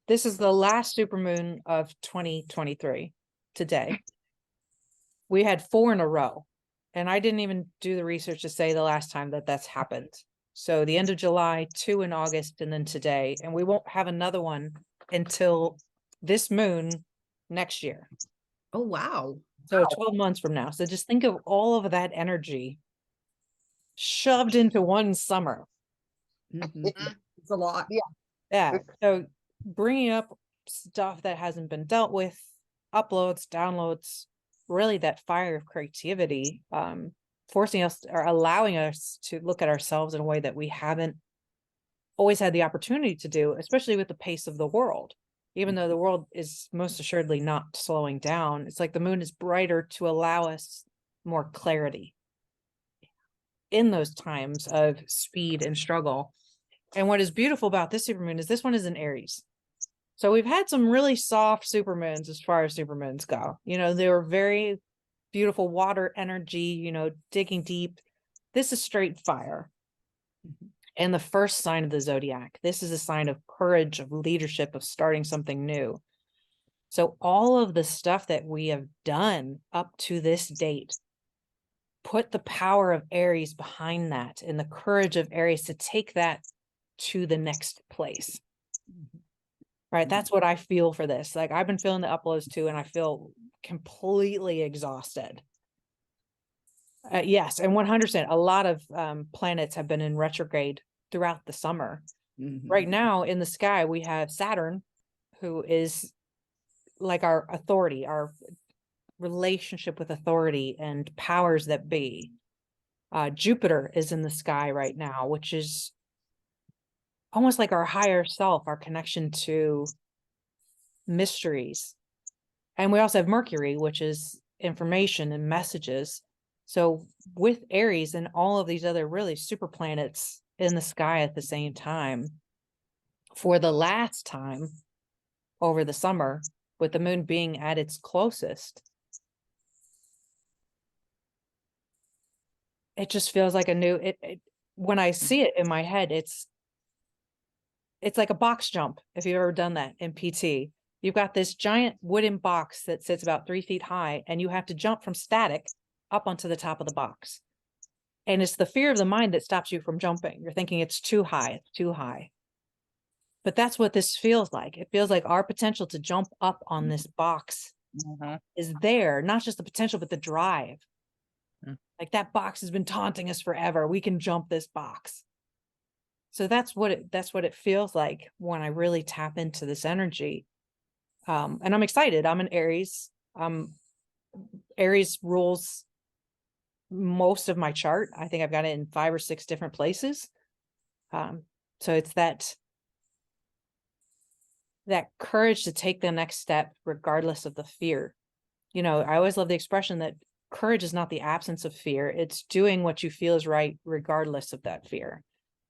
This is the last supermoon of 2023 today. We had 4 in a row, and I didn't even do the research to say the last time that that's happened. So the end of July, 2 in August, and then today, and we won't have another one until this moon next year. Oh, wow. So 12 months from now. So just think of all of that energy shoved into one summer. Mhm. It's a lot. Yeah. So bringing up stuff that hasn't been dealt with, uploads, downloads, really that fire of creativity, forcing us or allowing us to look at ourselves in a way that we haven't always had the opportunity to do, especially with the pace of the world. Even though the world is most assuredly not slowing down, it's like the moon is brighter to allow us more clarity in those times of speed and struggle. And what is beautiful about this supermoon is this one is in Aries. So we've had some really soft supermoons as far as supermoons go. They were very beautiful water energy, digging deep. This is straight fire. And the first sign of the zodiac. This is a sign of courage, of leadership, of starting something new. So all of the stuff that we have done up to this date, put the power of Aries behind that and the courage of Aries to take that to the next place. Right. That's what I feel for this. Like I've been feeling the uploads too, and I feel completely exhausted. Yes. And 100%, a lot of planets have been in retrograde throughout the summer. Right now in the sky, we have Saturn, who is like our authority, our relationship with authority and powers that be. Jupiter is in the sky right now, which is almost like our higher self, our connection to mysteries. And we also have Mercury, which is information and messages. So with Aries and all of these other really super planets in the sky at the same time, for the last time over the summer, with the moon being at its closest, it just feels like a new, when I see it in my head, it's like a box jump. If you've ever done that in PT, you've got this giant wooden box that sits about 3 feet high, and you have to jump from static up onto the top of the box. And it's the fear of the mind that stops you from jumping. You're thinking it's too high, it's too high. But that's what this feels like. It feels like our potential to jump up on this box is there, not just the potential, but the drive. Like that box has been taunting us forever. We can jump this box. So that's what it feels like when I really tap into this energy. And I'm excited. I'm an Aries. Aries rules most of my chart. I think I've got it in 5 or 6 different places. So it's that courage to take the next step regardless of the fear. I always love the expression that courage is not the absence of fear. It's doing what you feel is right regardless of that fear.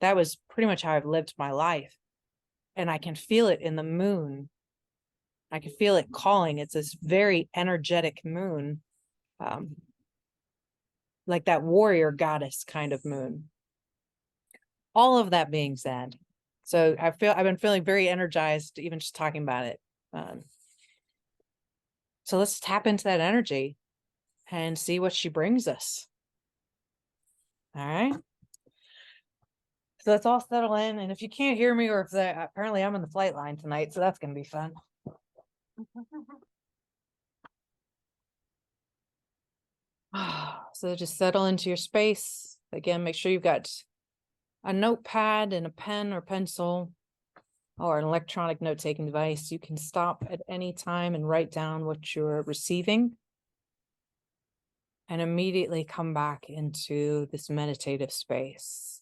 That was pretty much how I've lived my life. And I can feel it in the moon. I can feel it calling. It's this very energetic moon, like that warrior goddess kind of moon. All of that being said, so I've been feeling very energized even just talking about it. So let's tap into that energy and see what she brings us. All right. So let's all settle in. And if you can't hear me, or if apparently I'm in the flight line tonight, so that's going to be fun. So just settle into your space. Again, make sure you've got a notepad and a pen or pencil or an electronic note-taking device. You can stop at any time and write down what you're receiving and immediately come back into this meditative space.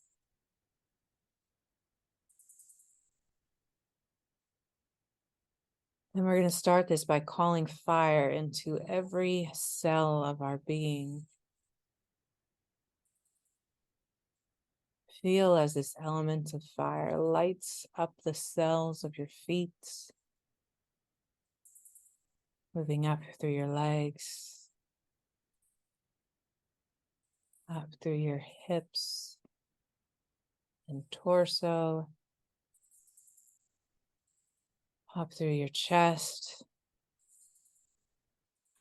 And we're going to start this by calling fire into every cell of our being. Feel as this element of fire lights up the cells of your feet, moving up through your legs, up through your hips and torso, Up through your chest,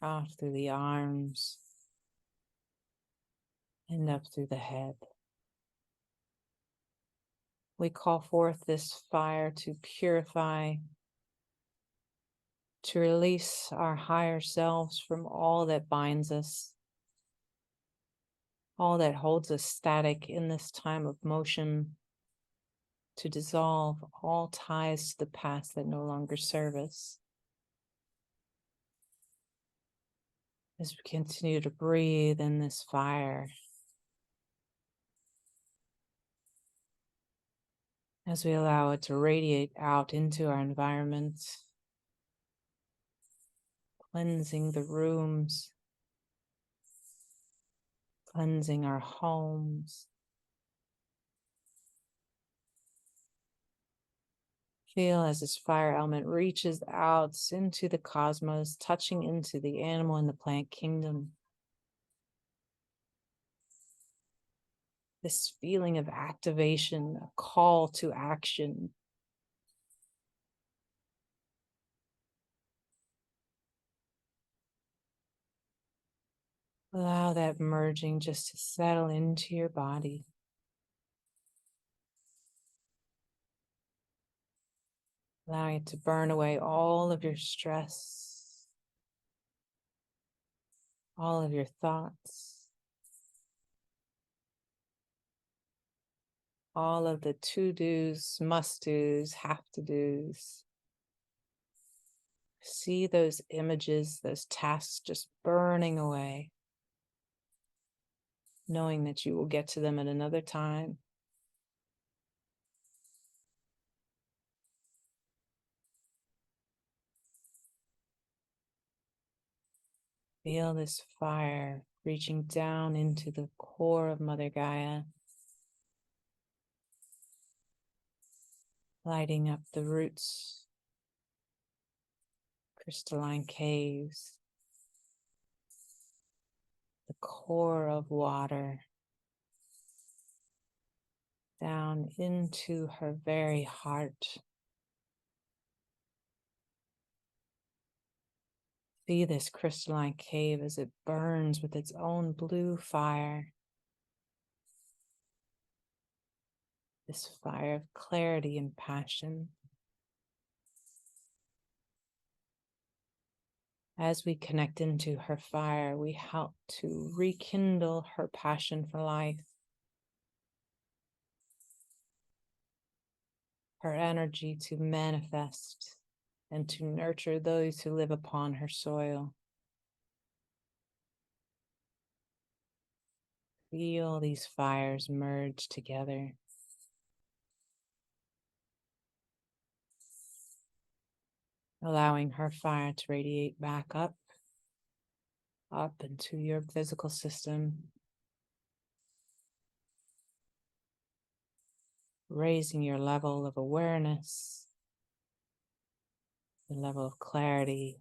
out through the arms, and up through the head. We call forth this fire to purify, to release our higher selves from all that binds us, all that holds us static in this time of motion, to dissolve all ties to the past that no longer serve us. As we continue to breathe in this fire, as we allow it to radiate out into our environment, cleansing the rooms, cleansing our homes. Feel as this fire element reaches out into the cosmos, touching into the animal and the plant kingdom. This feeling of activation, a call to action. Allow that merging just to settle into your body. Allowing it to burn away all of your stress, all of your thoughts, all of the to-dos, must-dos, have-to-dos. See those images, those tasks just burning away, knowing that you will get to them at another time. Feel this fire reaching down into the core of Mother Gaia, lighting up the roots, crystalline caves, the core of water, down into her very heart. See this crystalline cave as it burns with its own blue fire. This fire of clarity and passion. As we connect into her fire, we help to rekindle her passion for life, her energy to manifest and to nurture those who live upon her soil. Feel these fires merge together. Allowing her fire to radiate back up into your physical system, raising your level of awareness, the level of clarity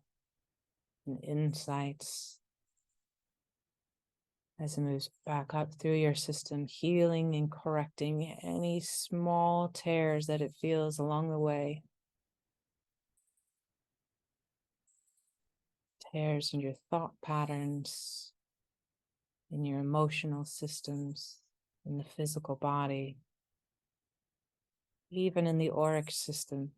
and insights as it moves back up through your system, healing and correcting any small tears that it feels along the way. Tears in your thought patterns, in your emotional systems, in the physical body, even in the auric system.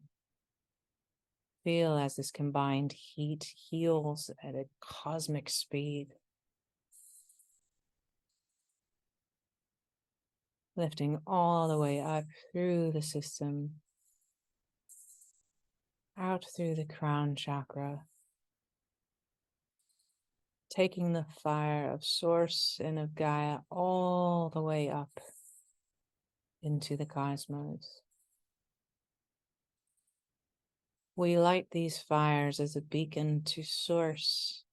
Feel as this combined heat heals at a cosmic speed, lifting all the way up through the system, out through the crown chakra, taking the fire of Source and of Gaia all the way up into the cosmos. We light these fires as a beacon to Source,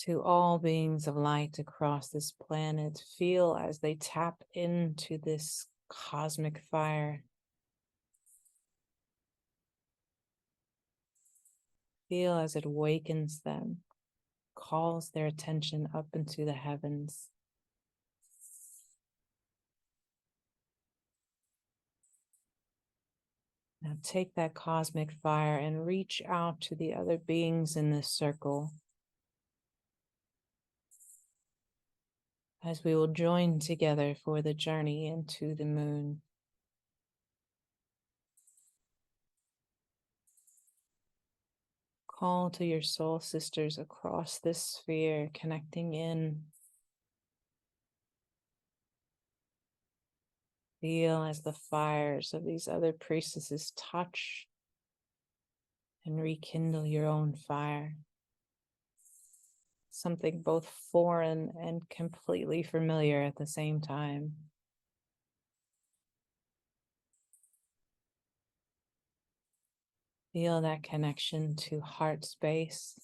to all beings of light across this planet. Feel as they tap into this cosmic fire. Feel as it awakens them, calls their attention up into the heavens. Now take that cosmic fire and reach out to the other beings in this circle, as we will join together for the journey into the moon. Call to your soul sisters across this sphere, connecting in. Feel as the fires of these other priestesses touch and rekindle your own fire. Something both foreign and completely familiar at the same time. Feel that connection to heart space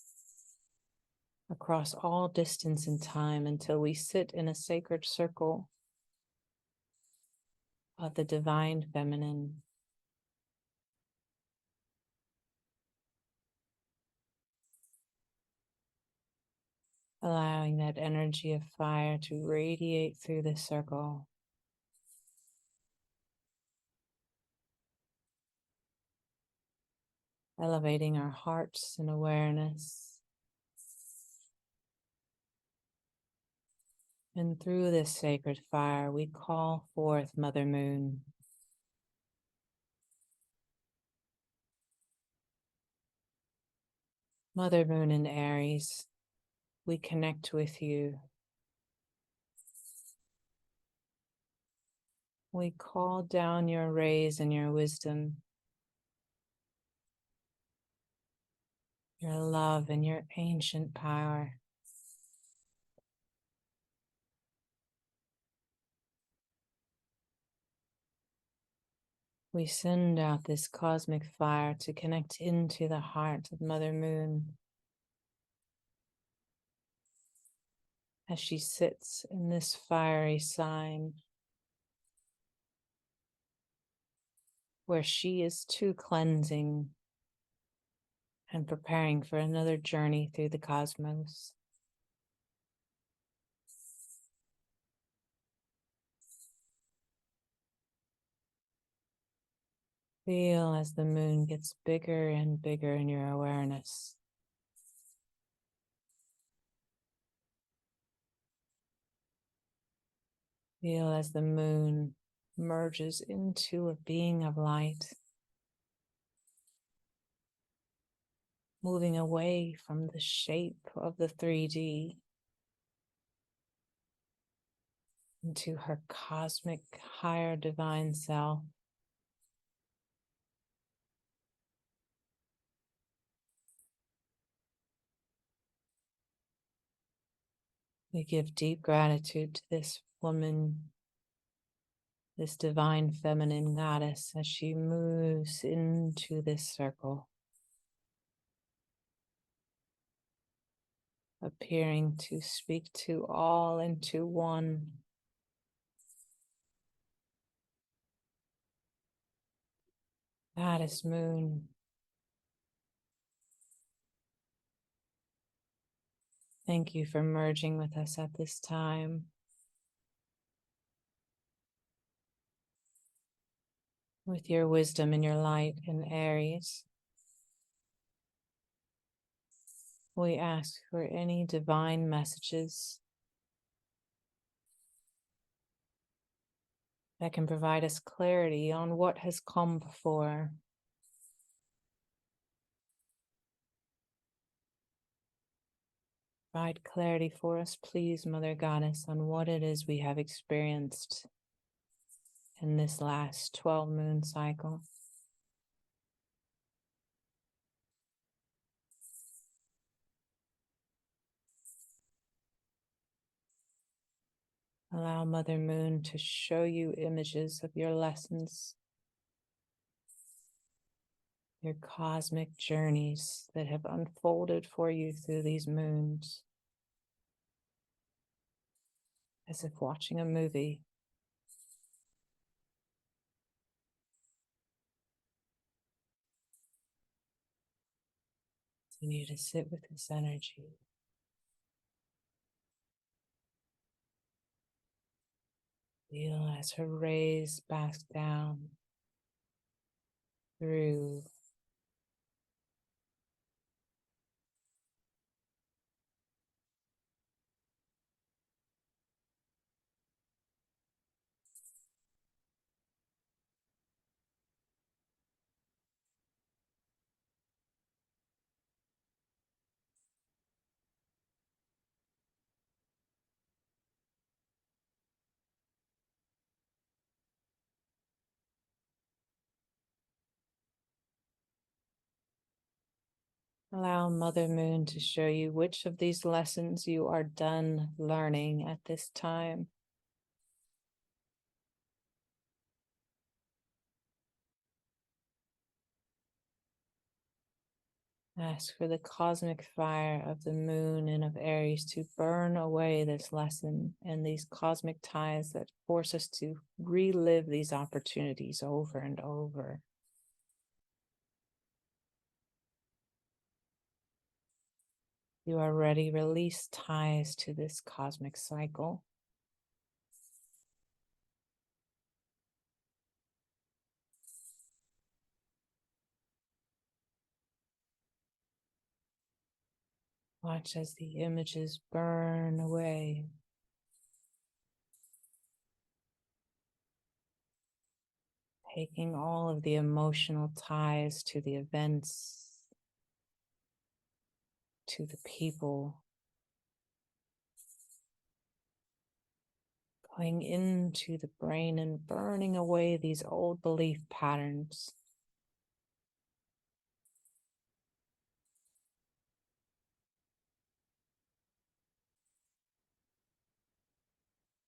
across all distance and time until we sit in a sacred circle of the divine feminine. Allowing that energy of fire to radiate through the circle. Elevating our hearts in awareness. And through this sacred fire, we call forth Mother Moon. Mother Moon in Aries, we connect with you. We call down your rays and your wisdom, your love and your ancient power. We send out this cosmic fire to connect into the heart of Mother Moon as she sits in this fiery sign where she is too cleansing and preparing for another journey through the cosmos. Feel as the moon gets bigger and bigger in your awareness. Feel as the moon merges into a being of light, moving away from the shape of the 3D into her cosmic higher divine self. We give deep gratitude to this woman, this divine feminine goddess, as she moves into this circle, appearing to speak to all into one. Goddess Moon, thank you for merging with us at this time. With your wisdom and your light in Aries, we ask for any divine messages that can provide us clarity on what has come before. Provide clarity for us, please, Mother Goddess, on what it is we have experienced in this last 12 moon cycle. Allow Mother Moon to show you images of your lessons, your cosmic journeys that have unfolded for you through these moons, as if watching a movie. Continue to sit with this energy. Feel as her rays bask down through. Allow Mother Moon to show you which of these lessons you are done learning at this time. Ask for the cosmic fire of the moon and of Aries to burn away this lesson and these cosmic ties that force us to relive these opportunities over and over. You are ready. Release ties to this cosmic cycle. Watch as the images burn away. Taking all of the emotional ties to the events, to the people, going into the brain and burning away these old belief patterns.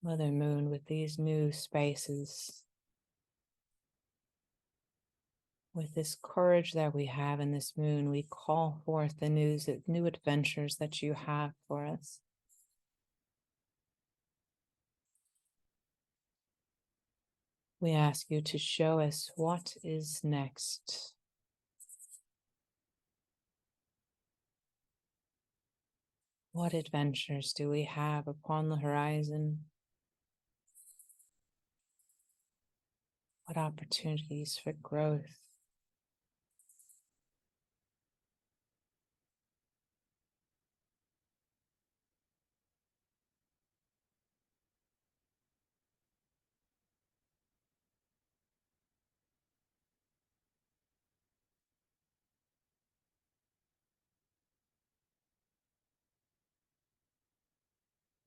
Mother Moon, with these new spaces, with this courage that we have in this moon, we call forth the new adventures that you have for us. We ask you to show us what is next. What adventures do we have upon the horizon? What opportunities for growth?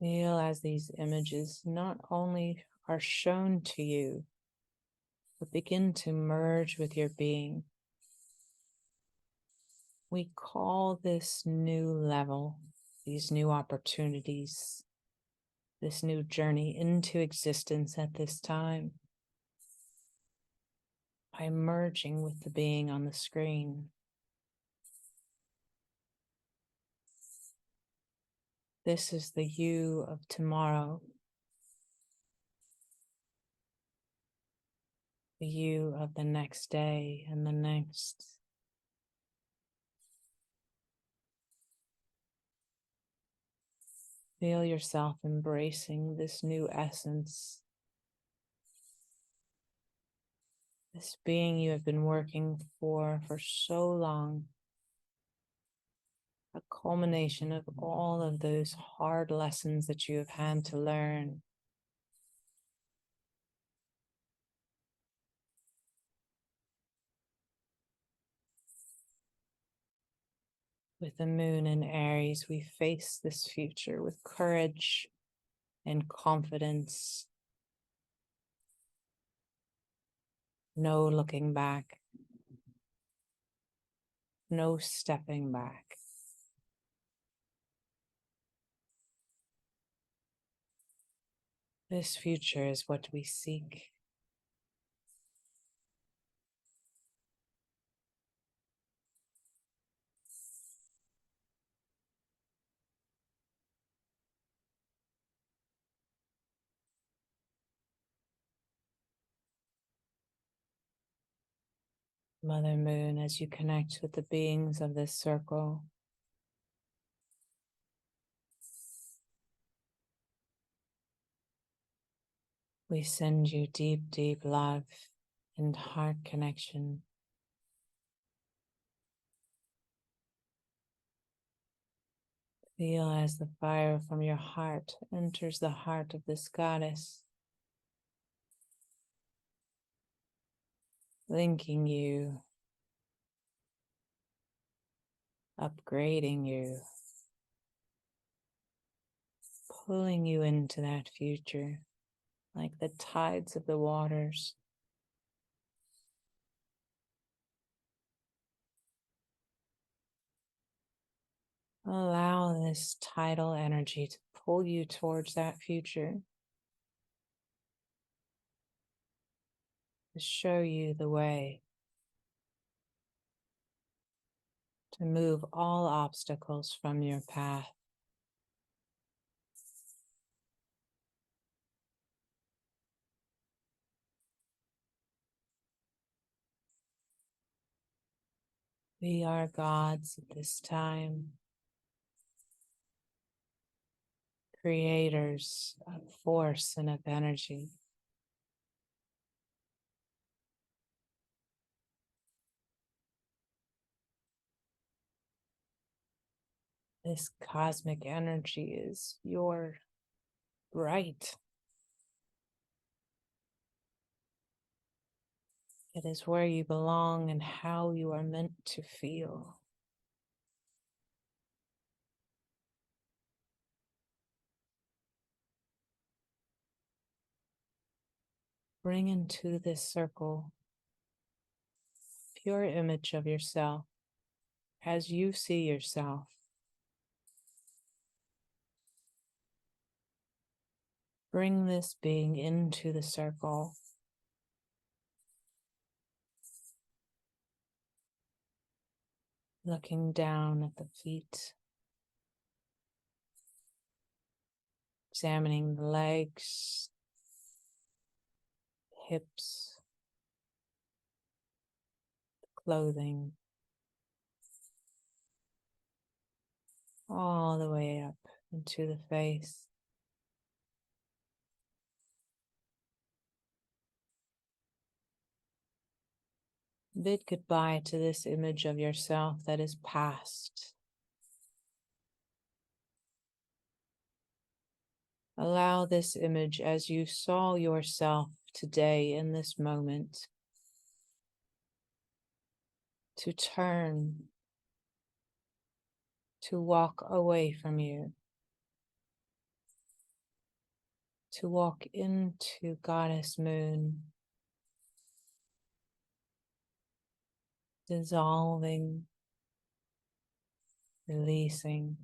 Feel as these images not only are shown to you, but begin to merge with your being. We call this new level, these new opportunities, this new journey into existence at this time by merging with the being on the screen. This is the you of tomorrow, the you of the next day and the next. Feel yourself embracing this new essence, this being you have been working for so long, a culmination of all of those hard lessons that you have had to learn. With the moon in Aries, we face this future with courage and confidence. No looking back. No stepping back. This future is what we seek. Mother Moon, as you connect with the beings of this circle, we send you deep, deep love and heart connection. Feel as the fire from your heart enters the heart of this goddess, linking you, upgrading you, pulling you into that future like the tides of the waters. Allow this tidal energy to pull you towards that future, to show you the way, to move all obstacles from your path. We are gods at this time, creators of force and of energy. This cosmic energy is your right. It is where you belong and how you are meant to feel. Bring into this circle pure image of yourself as you see yourself. Bring this being into the circle. Looking down at the feet, examining the legs, hips, clothing, all the way up into the face. Bid goodbye to this image of yourself that is past. Allow this image as you saw yourself today in this moment to turn, to walk away from you, to walk into Goddess Moon, dissolving, releasing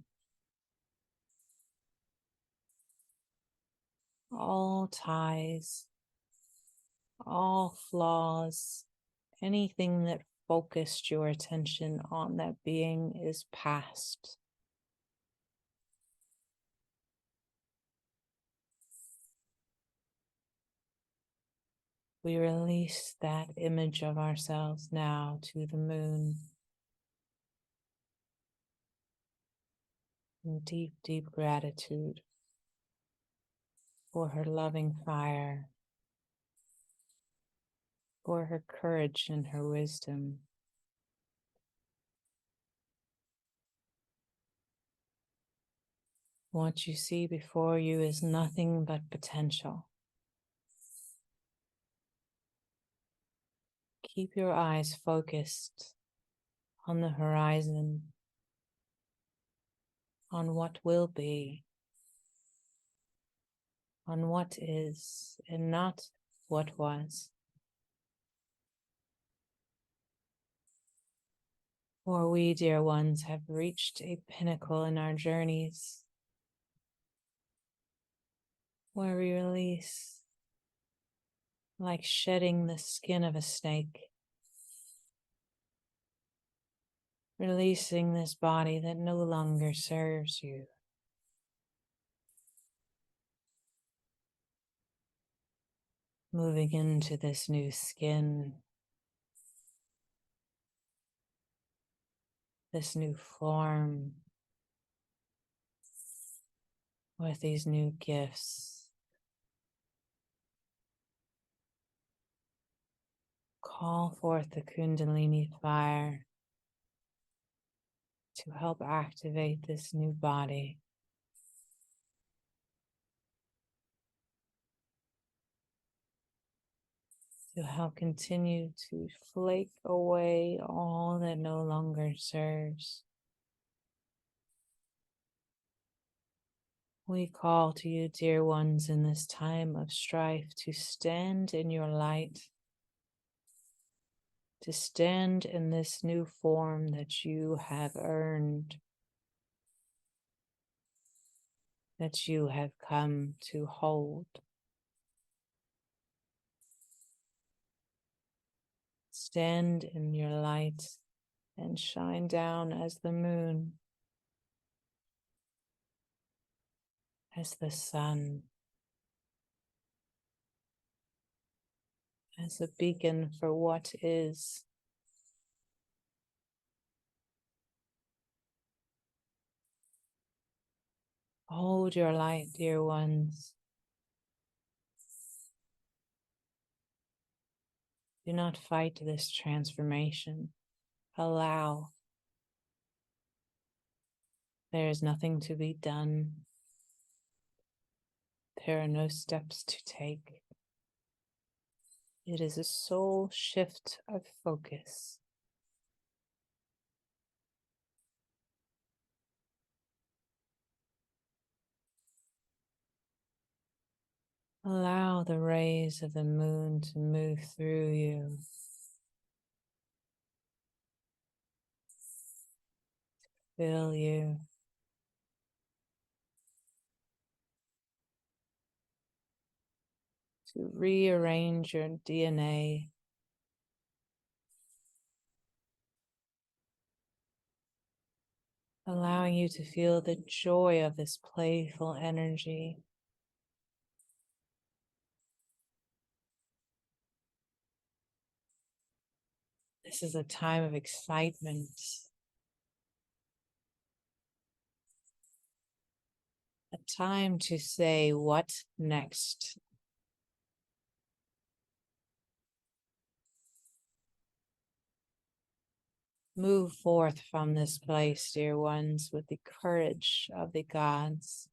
all ties, all flaws, anything that focused your attention on that being is past. We release that image of ourselves now to the moon in deep, deep gratitude for her loving fire, for her courage and her wisdom. What you see before you is nothing but potential. Keep your eyes focused on the horizon, on what will be, on what is, and not what was. For we, dear ones, have reached a pinnacle in our journeys where we release, like shedding the skin of a snake, releasing this body that no longer serves you. Moving into this new skin, this new form, with these new gifts. Call forth the Kundalini fire to help activate this new body. To help continue to flake away all that no longer serves. We call to you, dear ones, in this time of strife to stand in your light, to stand in this new form that you have earned, that you have come to hold. Stand in your light and shine down as the moon, as the sun, as a beacon for what is. Hold your light, dear ones. Do not fight this transformation. Allow. There is nothing to be done. There are no steps to take. It is a soul shift of focus. Allow the rays of the moon to move through you. Fill you. To rearrange your DNA. Allowing you to feel the joy of this playful energy. This is a time of excitement. A time to say, what next? Move forth from this place, dear ones, with the courage of the gods,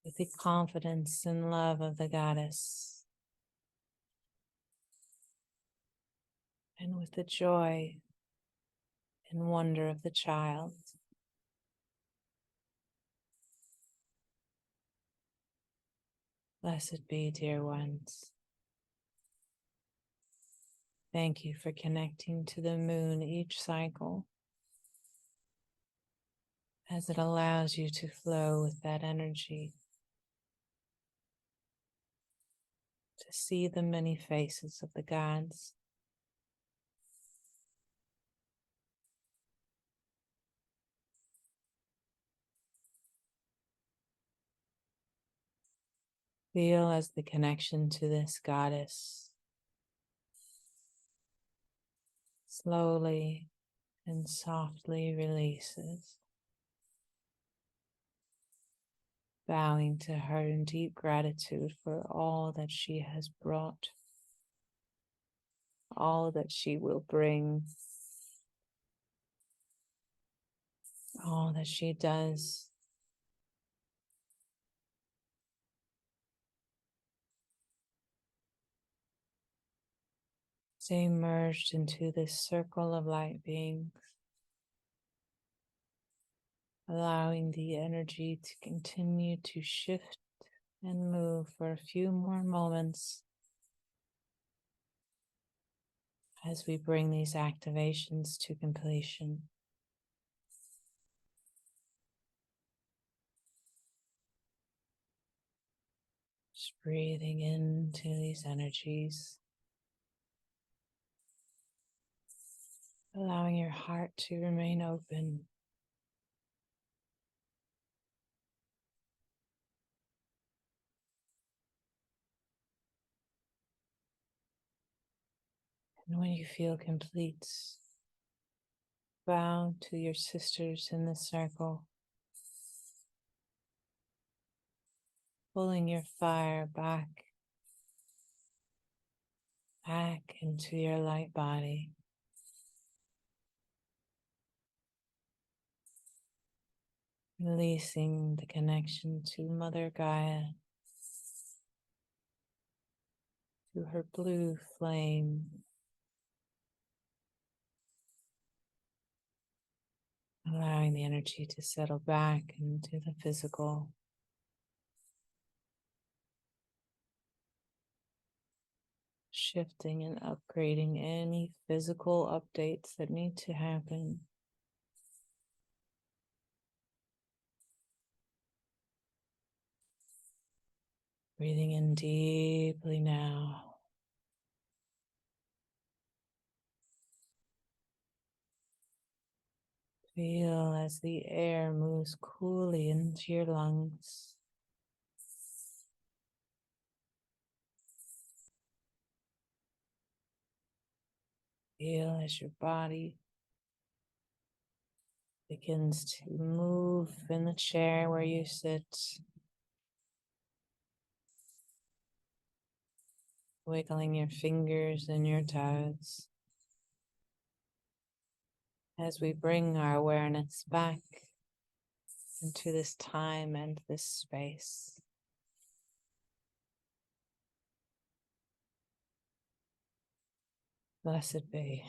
with the confidence and love of the goddess, and with the joy and wonder of the child. Blessed be, dear ones. Thank you for connecting to the moon each cycle, as it allows you to flow with that energy, to see the many faces of the gods. Feel as the connection to this goddess slowly and softly releases, bowing to her in deep gratitude for all that she has brought, all that she will bring, all that she does. Stay merged into this circle of light beings, allowing the energy to continue to shift and move for a few more moments as we bring these activations to completion. Just breathing into these energies, allowing your heart to remain open. And when you feel complete, bow to your sisters in the circle, pulling your fire back into your light body. Releasing the connection to Mother Gaia, to her blue flame. Allowing the energy to settle back into the physical. Shifting and upgrading any physical updates that need to happen. Breathing in deeply now. Feel as the air moves coolly into your lungs. Feel as your body begins to move in the chair where you sit. Wiggling your fingers and your toes. As we bring our awareness back into this time and this space. Blessed be.